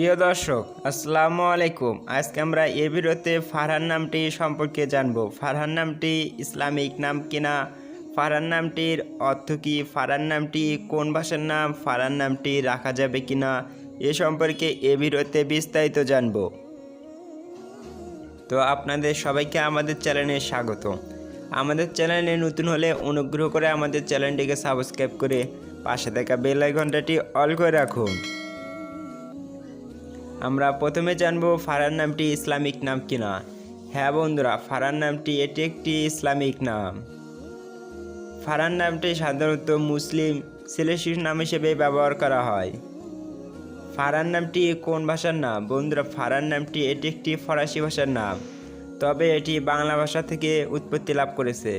প্রিয় দর্শক, আসসালামু আলাইকুম। আজকে আমরা এই ভিডিওতে ফারহান নামটি সম্পর্কে জানব। ফারহান নামটি ইসলামিক নাম কিনা, ফারহান নামটির অর্থ কী, ফারহান নামটি কোন ভাষার নাম, ফারহান নামটি রাখা যাবে কিনা এ সম্পর্কে এই ভিডিওতে বিস্তারিত জানব। তো আপনাদের সবাইকে আমাদের চ্যানেলে স্বাগত। আমাদের চ্যানেলে নতুন হলে অনুগ্রহ করে আমাদের চ্যানেলটিকে সাবস্ক্রাইব করে পাশে থাকা বেল আইকনটি অল করে রাখুন। আমরা প্রথমে জানব ফারহান নামটি ইসলামিক নাম কিনা। হ্যাঁ বন্ধুরা, ফারহান নামটি এটি একটি ইসলামিক নাম। ফারহান নামটি সাধারণত মুসলিম ছেলে শিশু নাম হিসেবে ব্যবহার করা হয়। ফারহান নামটি কোন ভাষার নাম? বন্ধুরা, ফারহান নামটি এটি একটি ফরাসি ভাষার নাম, তবে এটি বাংলা ভাষা থেকে উৎপত্তি লাভ করেছে।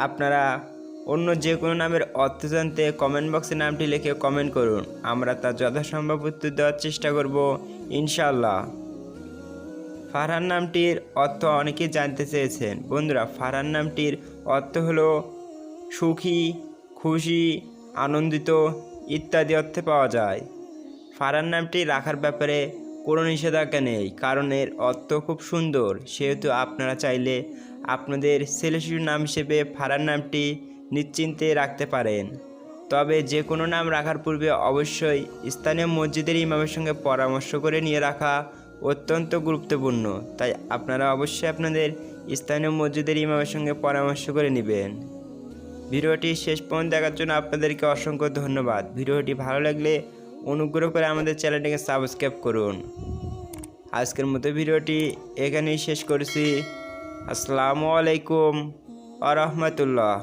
আপনারা অন্য যে কোনো নামের অর্থ জানতে কমেন্ট বক্সে নামটি লিখে কমেন্ট করুন, আমরা তা যথাসম্ভব উত্তর দেওয়ার চেষ্টা করব ইনশাআল্লাহ। ফারহান নামটির অর্থ অনেকেই জানতে চেয়েছেন। বন্ধুরা, ফারহান নামটির অর্থ হলো সুখী, খুশি, আনন্দিত ইত্যাদি অর্থে পাওয়া যায়। ফারহান নামটি রাখার ব্যাপারে কোনো নিষেধাজ্ঞা নেই, কারণ এর অর্থ খুব সুন্দর। সেহেতু আপনারা চাইলে আপনাদের ছেলে শিশুর নাম হিসেবে ফারহান নামটি নিশ্চিন্তে রাখতে পারেন। তবে যে কোনো নাম রাখার পূর্বে অবশ্যই স্থানীয় মসজিদের ইমামের সঙ্গে পরামর্শ করে নিয়ে রাখা অত্যন্ত গুরুত্বপূর্ণ। তাই আপনারা অবশ্যই আপনাদের স্থানীয় মসজিদের ইমামের সঙ্গে পরামর্শ করে নেবেন। ভিডিওটি শেষ পর্যন্ত দেখার জন্য আপনাদেরকে অসংখ্য ধন্যবাদ। ভিডিওটি ভালো লাগলে অনুগ্রহ করে আমাদের চ্যানেলটিকে সাবস্ক্রাইব করুন। আজকের মতো ভিডিওটি এখানেই শেষ করছি। আসসালামু আলাইকুম ওয়া রাহমাতুল্লাহ।